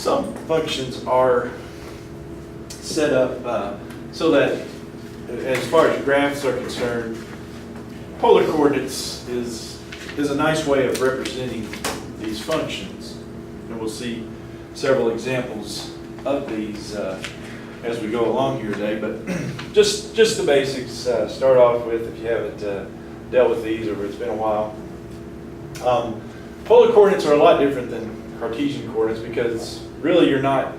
some functions are set up so that, as far as graphs are concerned, polar coordinates is a nice way of representing these functions. And we'll see several examples of these as we go along here today. But just the basics, start off with, if you haven't dealt with these or it's been a while. Polar coordinates are a lot different than Cartesian coordinates because really you're not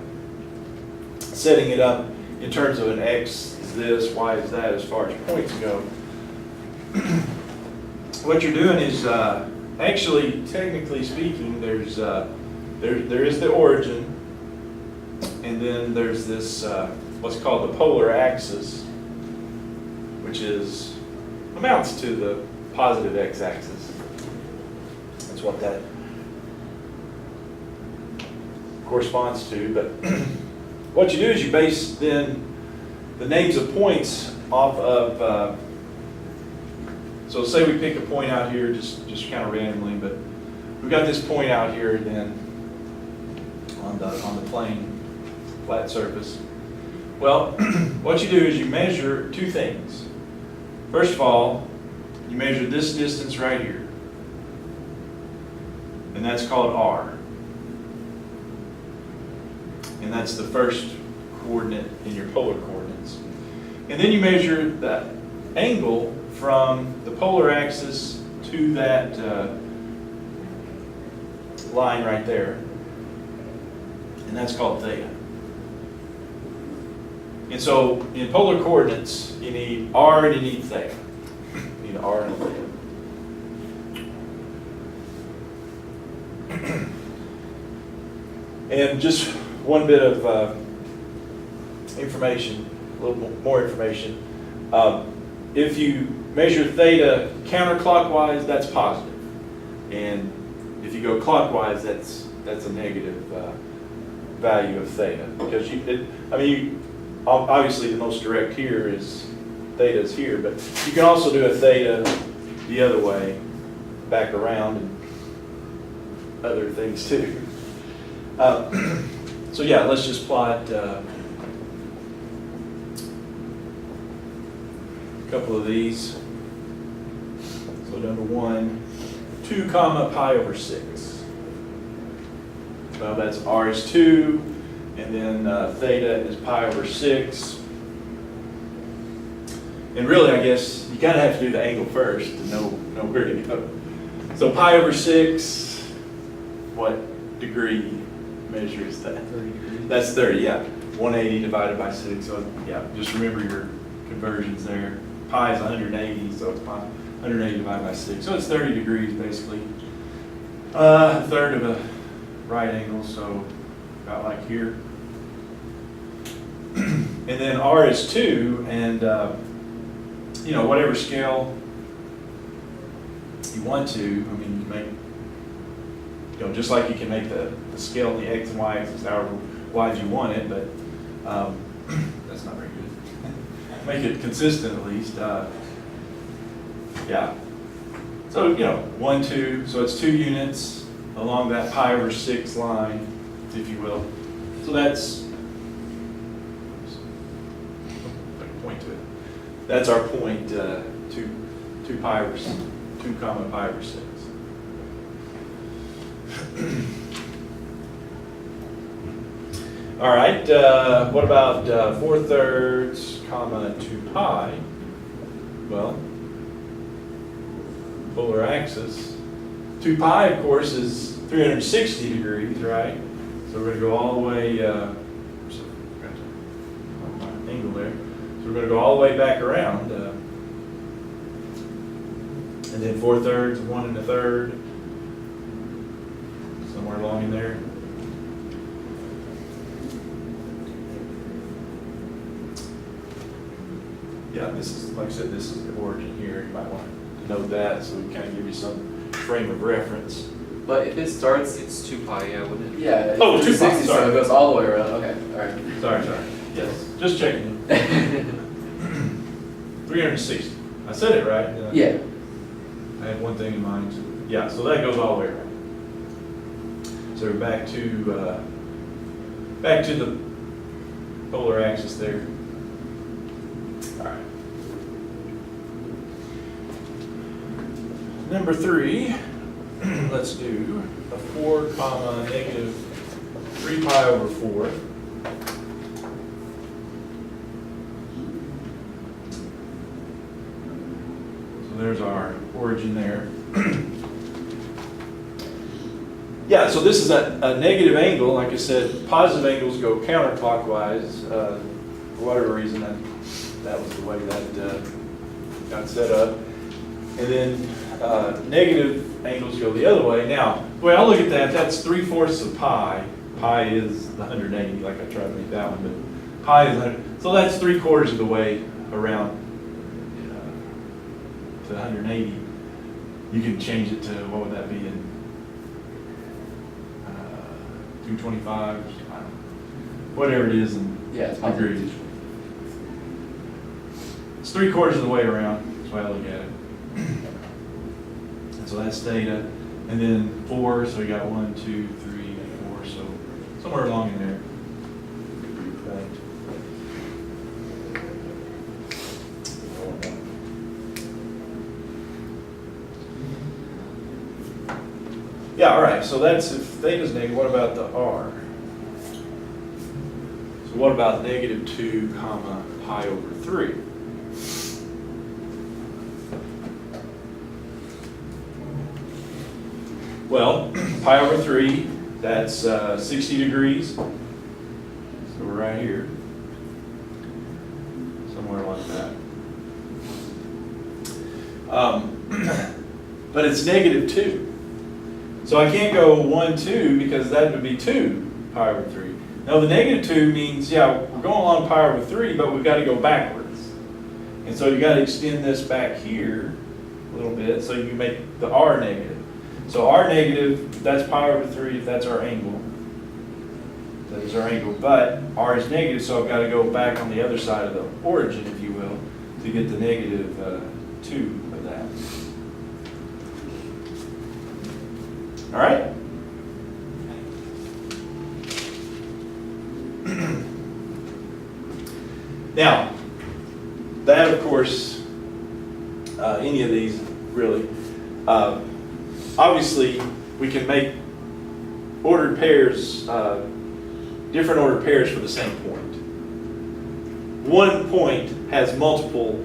setting it up in terms of an x is this, y is that as far as points go. What you're doing is actually, technically speaking, there is the origin, and then there's this what's called the polar axis, which amounts to the positive x-axis. That's what that corresponds to. But what you do is you base then the names of points off of. So say we pick a point out here, just kind of randomly, but we've got this point out here then on the plane, flat surface. Well, what you do is you measure two things. First of all, you measure this distance right here, and that's called r. And that's the first coordinate in your polar coordinates. And then you measure that angle from the polar axis to that line right there, and that's called theta. And so in polar coordinates, you need r and you need theta. You need r and theta. And just one bit of information, a little more information. If you measure theta counterclockwise, that's positive. And if you go clockwise, that's a negative value of theta. Because obviously the most direct here is theta is here, but you can also do a theta the other way, back around, and other things too. So yeah, let's just plot a couple of these. So number 1, 2 comma pi over 6. Well, that's r is 2, and then theta is pi over 6. And really, I guess you kind of have to do the angle first to know where to go. So pi over 6, what degree measure is that? 30 degrees. That's 30, yeah. 180 divided by 6. So yeah, just remember your conversions there. Pi is 180, so it's pi 180 divided by 6. So it's 30 degrees basically. A third of a right angle, so about like here. And then r is 2, and whatever scale you want to. I mean, you make, just like you can make the scale in the x and y axis however wide you want it, but that's not very good. Make it consistent at least. Yeah. So 1, 2. So it's 2 units along that pi over 6 line, if you will. So that's. Point to it. That's our point. 2 pi over 2 comma pi over 6. All right, what about 4/3 comma 2 pi? Well, polar axis. 2 pi, of course, is 360 degrees, right? So we're going to go all the way, angle there. So we're going to go all the way back around. And then 4/3, 1 1/3. Somewhere along in there. Yeah, this is, like I said, this is the origin here. You might want to note that so we kind of give you some frame of reference. But if it starts, it's 2 pi, yeah, wouldn't it? Yeah. Oh, 2 pi, 360, so sorry. it goes all the way around. Okay, all right. Sorry. Yes, just checking. 360. I said it right. Yeah. I had one thing in mind. Yeah, so that goes all the way around. So we're back to back to the polar axis there. All right. Number 3, let's do a 4 comma negative 3 pi over 4. So there's our origin there. Yeah, so this is a negative angle. Like I said, positive angles go counterclockwise. For whatever reason, that was the way that got set up. And then negative angles go the other way. Now, the way I look at that, that's 3/4 of pi. Pi is the 180, like I tried to make that one, but pi is 100. So that's 3/4 of the way around to 180. You can change it to, what would that be in 225, I don't know, whatever it is in Yeah, it's degrees. It's 3/4 of the way around. That's the way I look at it. And so that's theta, and then 4. So we got 1, 2, 3, 4. So somewhere along in there. Yeah, all right, so that's if theta's negative. What about the r? So what about negative 2 comma pi over 3? Well, pi over 3, that's 60 degrees. So we're right here. Somewhere like that. But it's negative 2. So I can't go 1, 2, because that would be 2 pi over 3. Now the negative 2 means, yeah, we're going along pi over 3, but we've got to go backwards. And so you got to extend this back here a little bit so you can make the r negative. So r negative, that's pi over 3, if that's our angle. That is our angle, but r is negative, so I've got to go back on the other side of the origin, if you will, to get the negative 2 of that. All right? Now, that of course, any of these really, obviously we can make ordered pairs, different ordered pairs for the same point. One point has multiple,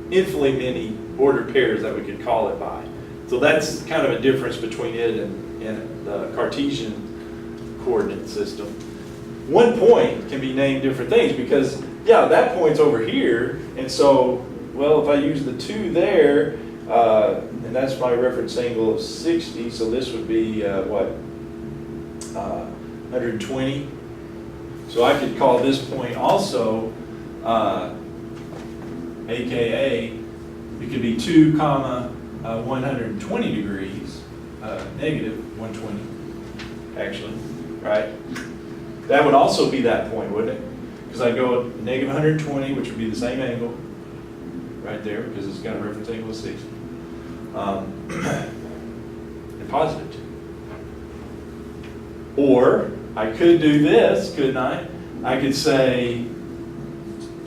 infinitely many ordered pairs that we could call it by. So that's kind of a difference between it and the Cartesian coordinate system. One point can be named different things because, yeah, that point's over here, and so, well, if I use the 2 there, and that's my reference angle of 60, so this would be, 120. So I could call this point also, AKA, it could be 2 comma 120 degrees, negative 120, actually, right? That would also be that point, wouldn't it? Because I'd go negative 120, which would be the same angle, right there, because it's got a reference angle of 60. And positive 2. Or I could do this, couldn't I? I could say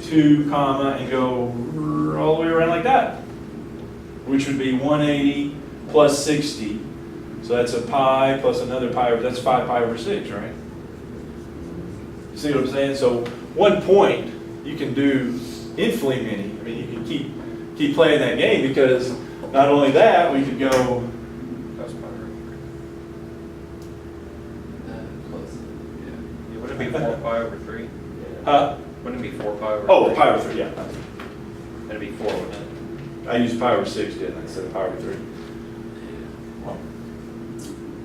2 comma and go all the way around like that, which would be 180 plus 60. So that's a pi plus another pi, that's 5 pi over 6, right? You see what I'm saying? So one point, you can do infinitely many. I mean, you can keep playing that game because not only that, we could go. That's pi over 3. Close. Yeah. Wouldn't it be 4 pi over 3? Huh? Wouldn't it be 4 pi over 3? Oh, pi over 3, yeah. It'd be 4, wouldn't it? I used pi over 6, didn't I, instead of pi over 3? Well,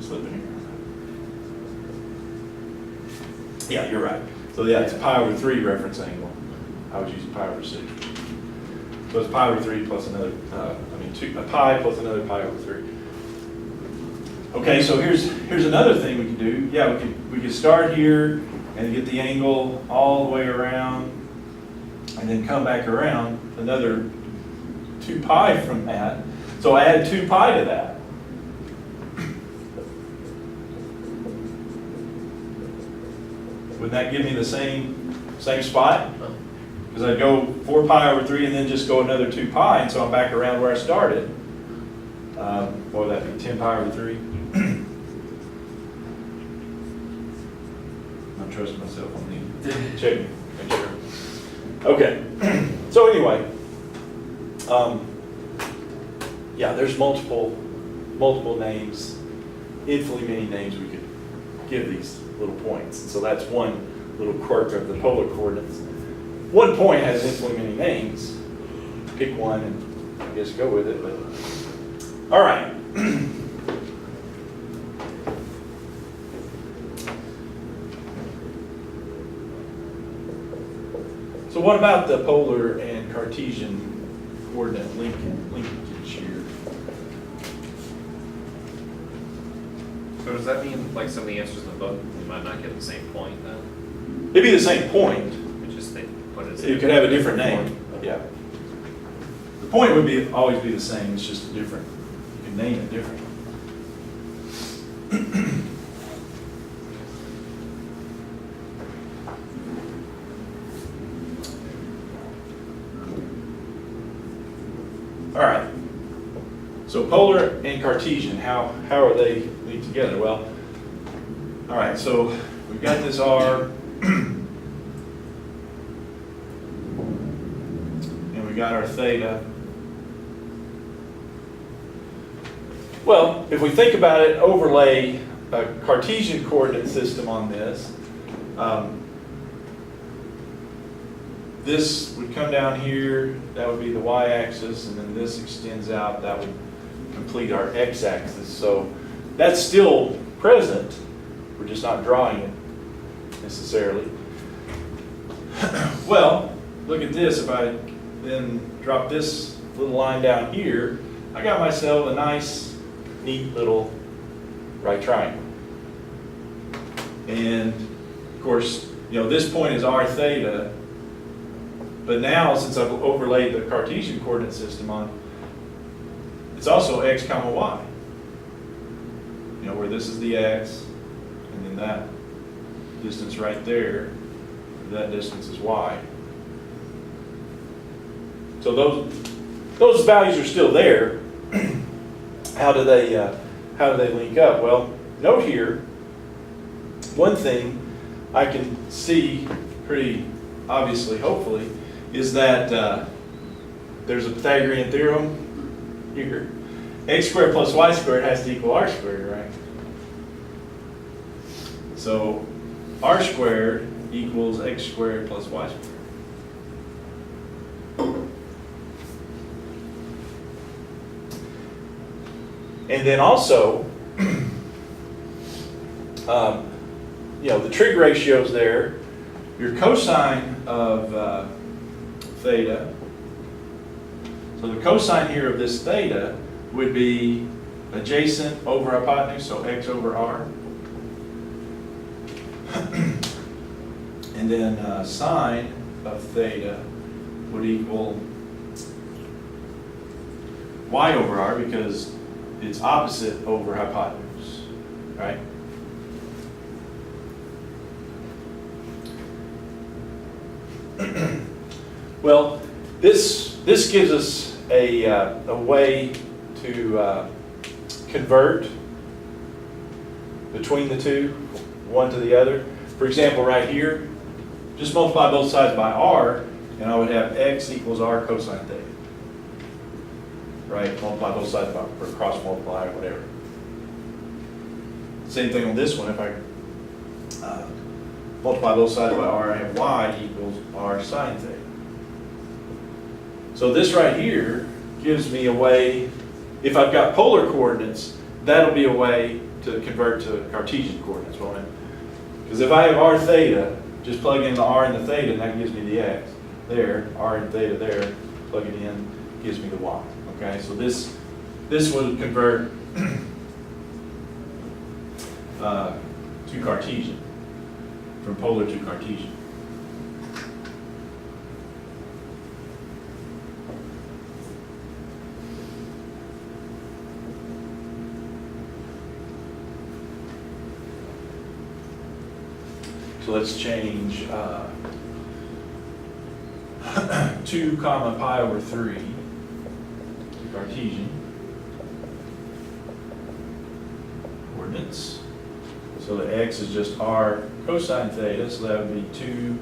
slipping here. Yeah, you're right. So yeah, it's pi over 3 reference angle. I was using pi over 6. So it's pi over 3 plus another, a pi plus another pi over 3. Okay, so here's another thing we can do. Yeah, we could start here and get the angle all the way around and then come back around another 2 pi from that. So add 2 pi to that. Would that give me the same spot? Oh, Because I'd go 4 pi over 3 and then just go another 2 pi, and so I'm back around where I started. What would that be, 10 pi over 3? I'm trusting myself on the checking, make sure. Okay, so anyway, yeah, there's multiple names, infinitely many names we could give these little points. And so that's one little quirk of the polar coordinates. One point has infinitely many names. Pick one and I guess go with it. But all right. So what about the polar and Cartesian coordinate linkage here? So does that mean like some of the answers in the book, we might not get the same point then? It'd be the same point. It's just they put it. It could have a different name. Yeah. The point would always be the same. It's just different. You can name it differently. All right. So polar and Cartesian, how are they linked together? Well, all right. So we've got this R. Got our theta. Well, if we think about it, overlay a Cartesian coordinate system on this. This would come down here, that would be the y-axis, and then this extends out, that would complete our x-axis. So that's still present, we're just not drawing it necessarily. Well, look at this, if I then drop this little line down here, I got myself a nice, neat little right triangle. And of course, this point is r theta, but now since I've overlaid the Cartesian coordinate system on, it's also x comma y. Where this is the x, and then that distance right there, that distance is y. So those values are still there. How do they link up? Well, note here, one thing I can see pretty obviously, hopefully, is that there's a Pythagorean theorem here. X squared plus y squared has to equal r squared, right? So r squared equals x squared plus y squared. And then also, the trig ratios there, your cosine of theta, so the cosine here of this theta would be adjacent over hypotenuse, so x over r. And then sine of theta would equal y over r because it's opposite over hypotenuse, right? Well, this gives us a way to convert between the two, one to the other. For example, right here, just multiply both sides by r, and I would have x equals r cosine theta. Right? Multiply both sides by, or cross multiply, or whatever. Same thing on this one. If I multiply both sides by r, I have y equals r sine theta. So this right here gives me a way, if I've got polar coordinates, that'll be a way to convert to Cartesian coordinates, won't it? Because if I have r theta, just plug in the r and the theta, and that gives me the x. There, r and theta there, plug it in, gives me the y. Okay, so this would convert to Cartesian, from polar to Cartesian. So let's change 2 comma pi over 3 to Cartesian coordinates. So the x is just r cosine theta, so that would be 2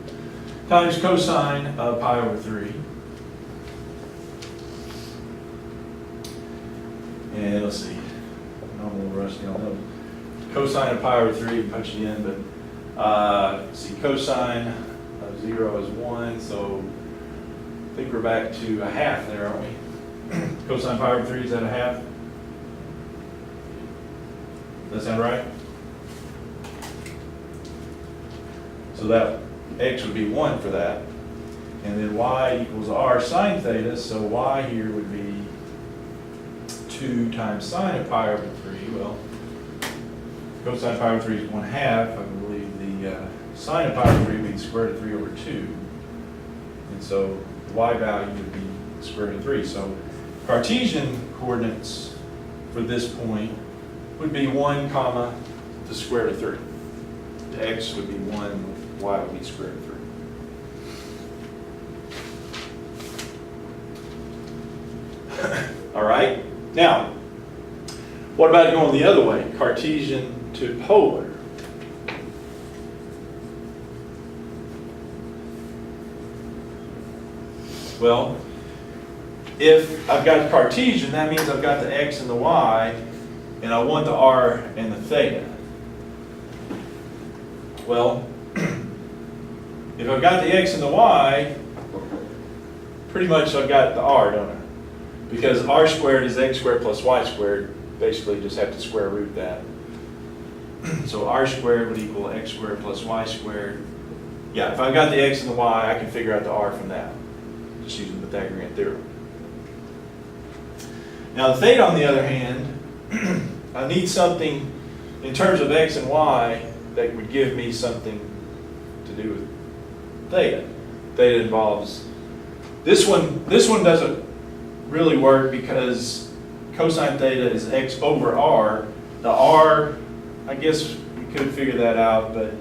times cosine of pi over 3. And let's see, I'm a little rusty on those. Cosine of pi over 3, punch it in, but see, cosine of 0 is 1, so I think we're back to a half there, aren't we? Cosine pi over 3 is at a half? Does that sound right? So that x would be 1 for that. And then y equals r sine theta, so y here would be 2 times sine of pi over 3. Well, cosine pi over 3 is 1/2. I believe the sine of pi over 3 would be the square root of 3 over 2. And so the y value would be the square root of 3. So Cartesian coordinates for this point would be 1 comma the square root of 3. The x would be 1, y would be square root of 3. All right. Now, what about going the other way? Cartesian to polar. Well, if I've got Cartesian, that means I've got the x and the y, and I want the r and the theta. Well, if I've got the x and the y, pretty much I've got the r, don't I? Because r squared is x squared plus y squared. Basically, just have to square root that. So r squared would equal x squared plus y squared. Yeah, if I've got the x and the y, I can figure out the r from that, just using the Pythagorean theorem. Now the theta, on the other hand, I need something in terms of x and y that would give me something to do with theta. Theta involves this one. This one doesn't really work because cosine theta is x over r. The r, I guess we could figure that out, but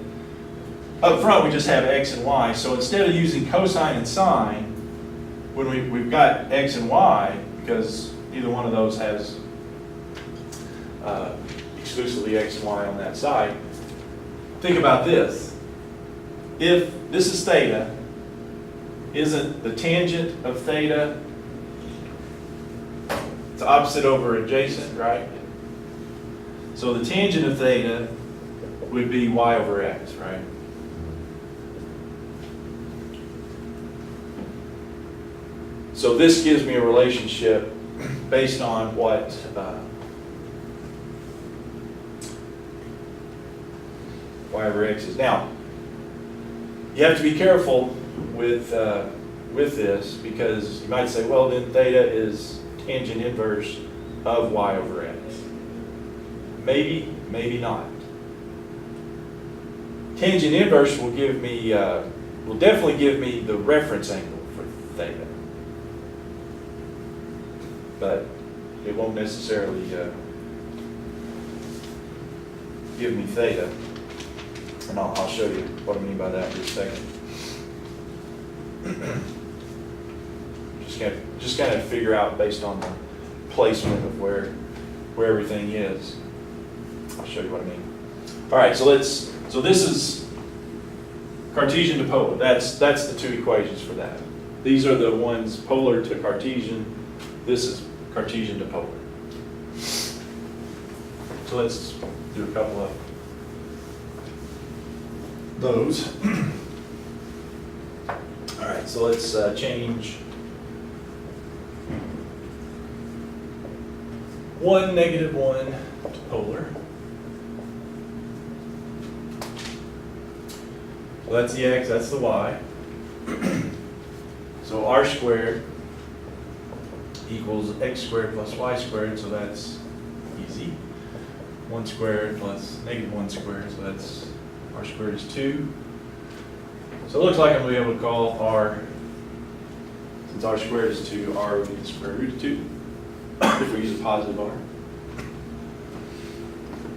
up front we just have x and y. So instead of using cosine and sine, when we've got x and y, because either one of those has exclusively x and y on that side, think about this. If this is theta, isn't the tangent of theta, it's opposite over adjacent, right? So the tangent of theta would be y over x, right? So this gives me a relationship based on what y over x is. Now, you have to be careful with this, because you might say, well, then theta is tangent inverse of y over x. Maybe, maybe not. Tangent inverse will give me, will definitely give me the reference angle for theta, but it won't necessarily give me theta. And I'll show you what I mean by that in just a second. Just kind of figure out based on the placement of where everything is. I'll show you what I mean. All right, so this is Cartesian to polar. That's the two equations for that. These are the ones polar to Cartesian. This is Cartesian to polar. So let's do a couple of those. All right, so let's change 1, -1 to polar. Well, that's the x, that's the y. So r squared equals x squared plus y squared, so that's easy. 1 squared plus -1 squared, so that's r squared is 2. So it looks like I'm going to be able to call r, since r squared is 2, r would be the square root of 2, if we use a positive r.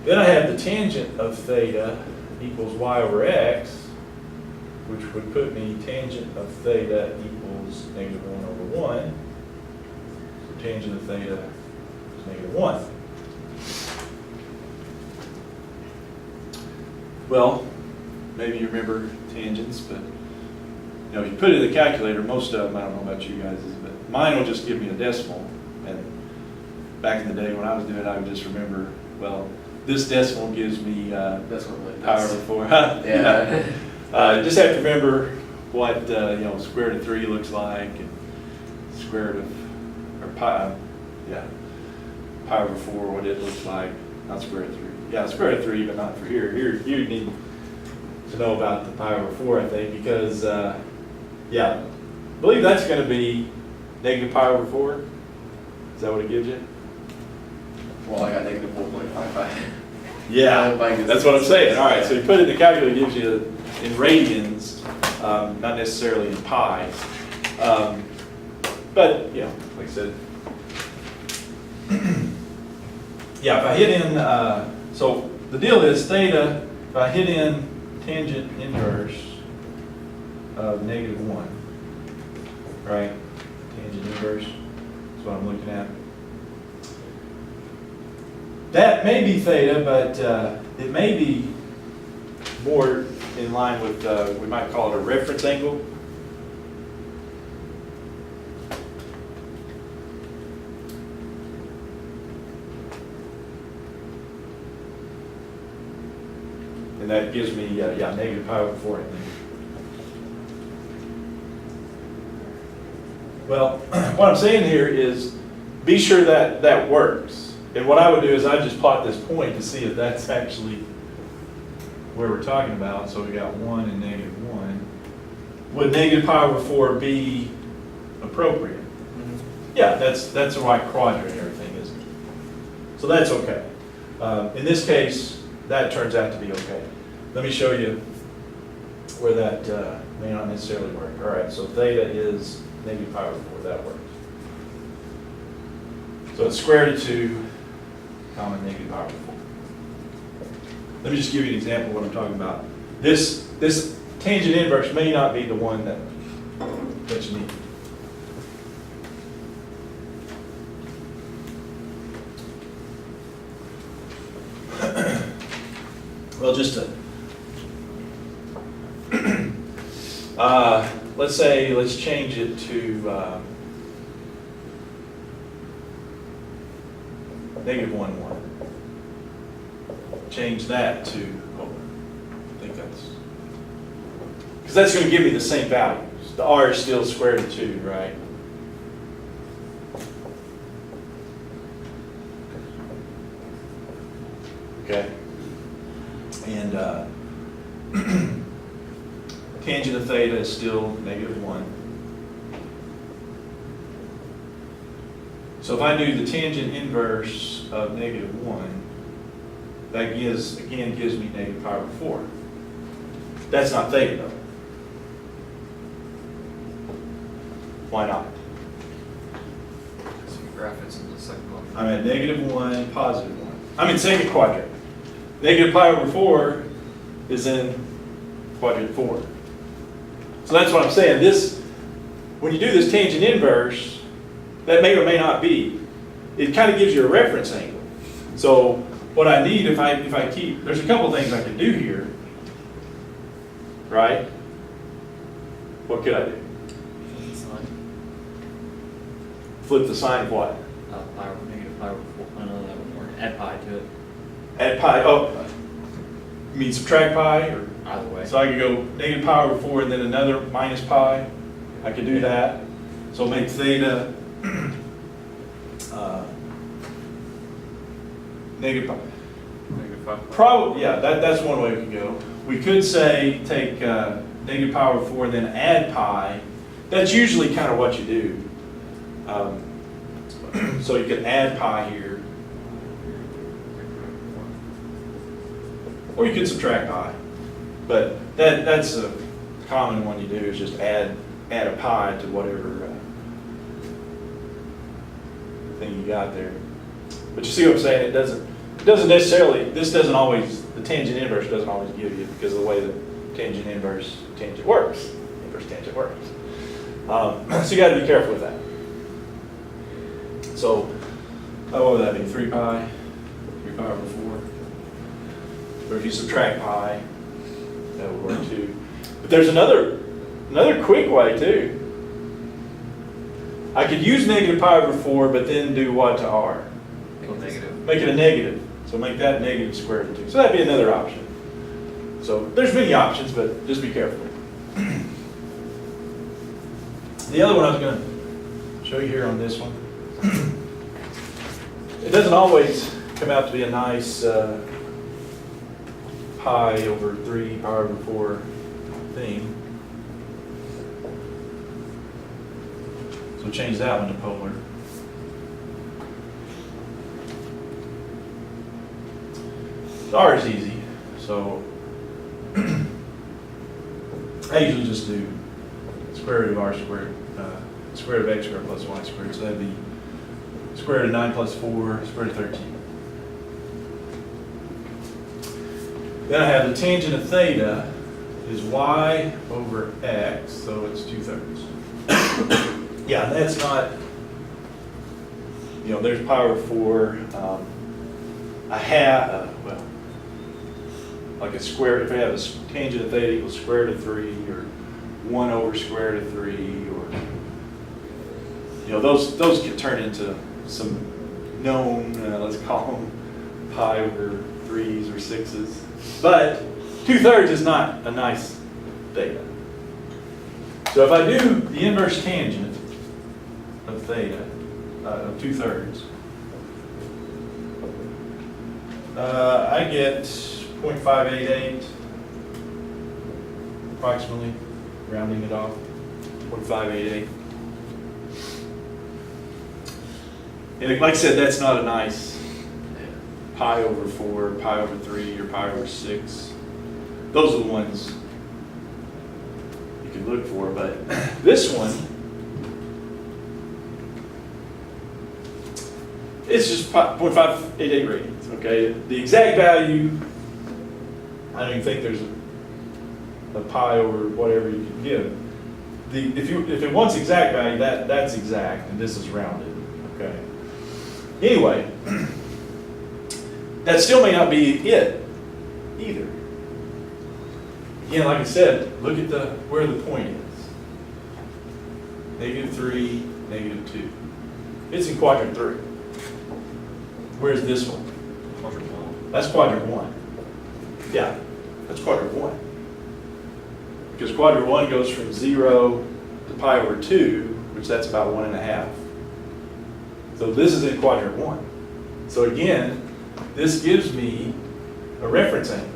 Then I have the tangent of theta equals y over x. would put me tangent of theta equals negative 1 over 1. So tangent of theta is negative 1. Well, maybe you remember tangents, but if you put it in the calculator, most of them, I don't know about you guys, but mine will just give me a decimal. And back in the day when I was doing it, I would just remember, well, this decimal gives me That's what like power that's- of 4. Yeah. Just have to remember what square root of 3 looks like, and square root of, or pi, pi over 4, what it looks like. Not square root of 3. Yeah, square root of 3, but not for here. Here, you need to know about the pi over 4, I think, because, I believe that's going to be negative pi over 4. Is that what it gives you? Well, I got negative 4.55. Yeah, Mine is- that's what I'm saying. All right, so you put it in the calculator, it gives you in radians, not necessarily in pi. But, like I said, if I hit in, so the deal is theta, if I hit in tangent inverse of negative 1, right? Tangent inverse is what I'm looking at. That may be theta, but it may be more in line with, we might call it a reference angle. And that gives me, negative pi over 4, I think. Well, what I'm saying here is be sure that that works. And what I would do is I just plot this point to see if that's actually where we're talking about. So we got 1 and negative 1. Would negative pi over 4 be appropriate? Yeah, that's the right quadrant and everything, isn't it? So that's okay. In this case, that turns out to be okay. Let me show you where that may not necessarily work. All right, so theta is negative pi over 4. That works. So it's square root of 2, comma negative pi over 4. Let me just give you an example of what I'm talking about. This tangent inverse may not be the one that you need. Well, just to, let's change it to negative 1, 1. Change that to, I think that's, because that's going to give me the same values. The r is still square root of 2, right? Okay. And tangent of theta is still negative 1. So if I do the tangent inverse of negative 1, that gives me negative pi over 4. That's not theta though. Why not? So you graph it's in the second one. I'm at negative 1, positive 1. I'm in second quadrant. Negative pi over 4 is in quadrant 4. So that's what I'm saying. When you do this tangent inverse, that may or may not be. It kind of gives you a reference angle. So what I need, if I keep, there's a couple things I can do here, right? What could I do? Flip the sign of what? Pi over negative pi over 4. I know that would work. Add pi to it. Add pi, you mean subtract pi? Or? Either way. So I could go negative pi over 4 and then another minus pi. I could do that. So make theta negative pi. Negative 5. Probably, yeah, that's one way we could go. We could say take negative pi over 4 and then add pi. That's usually kind of what you do. So you could add pi here. Or you could subtract pi. But that's a common one you do, is just add a pi to whatever thing you got there. But you see what I'm saying? It doesn't necessarily, the tangent inverse doesn't always give you, because of the way that tangent inverse tangent works. Inverse tangent works. So you got to be careful with that. So, what would that be? 3 pi? 3 pi over 4. Or if you subtract pi, that would work too. But there's another quick way too. I could use negative pi over 4, but then do what to r? Make it negative. Make it a negative. So make that negative square root of 2. So that'd be another option. So there's many options, but just be careful. The other one I was going to show you here on this one. It doesn't always come out to be a nice pi over 3, pi over 4 thing. So change that one to polar. R is easy, so I usually just do square root of r squared, square root of x squared plus y squared, so that'd be square root of 9 plus 4, square root of 13. Then I have the tangent of theta is y over x, so it's 2/3. Yeah, and that's not, there's pi over 4, a half, well, like a square, if I have a tangent of theta equals square root of 3, or 1 over square root of 3, or, those can turn into some known, let's call them pi over 3s or 6s. But 2/3 is not a nice theta. So if I do the inverse tangent of theta, of 2/3, I get 0.588, approximately, rounding it off, 0.588. And like I said, that's not a nice pi over 4, pi over 3, or pi over 6. Those are the ones you can look for, but this one, it's just 0.588 radians, okay? The exact value, I don't even think there's a pi over whatever you can give. If it wants exact value, that's exact, and this is rounded, okay? Anyway, that still may not be it either. Again, like I said, look at where the point is. -3, -2. It's in quadrant 3. Where's this one? Quadrant 1. That's quadrant 1. Yeah, that's quadrant 1. Because quadrant 1 goes from 0 to pi over 2, which that's about 1.5. So this is in quadrant 1. So again, this gives me a reference angle.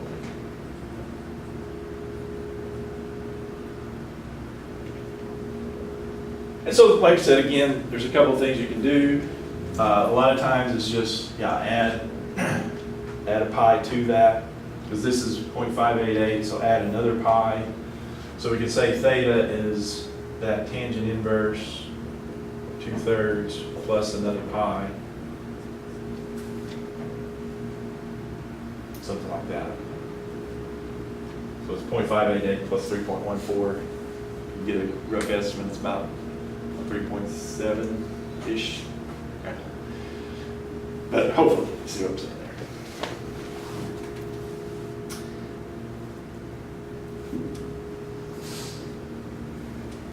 And so, like I said, again, there's a couple of things you can do. A lot of times it's just, add a pi to that, because this is 0.588, so add another pi. So we could say theta is that tangent inverse 2/3 plus another pi. Something like that. So it's 0.588 plus 3.14. You get a rough estimate, it's about 3.7-ish. Okay. But hopefully, you see what I'm saying.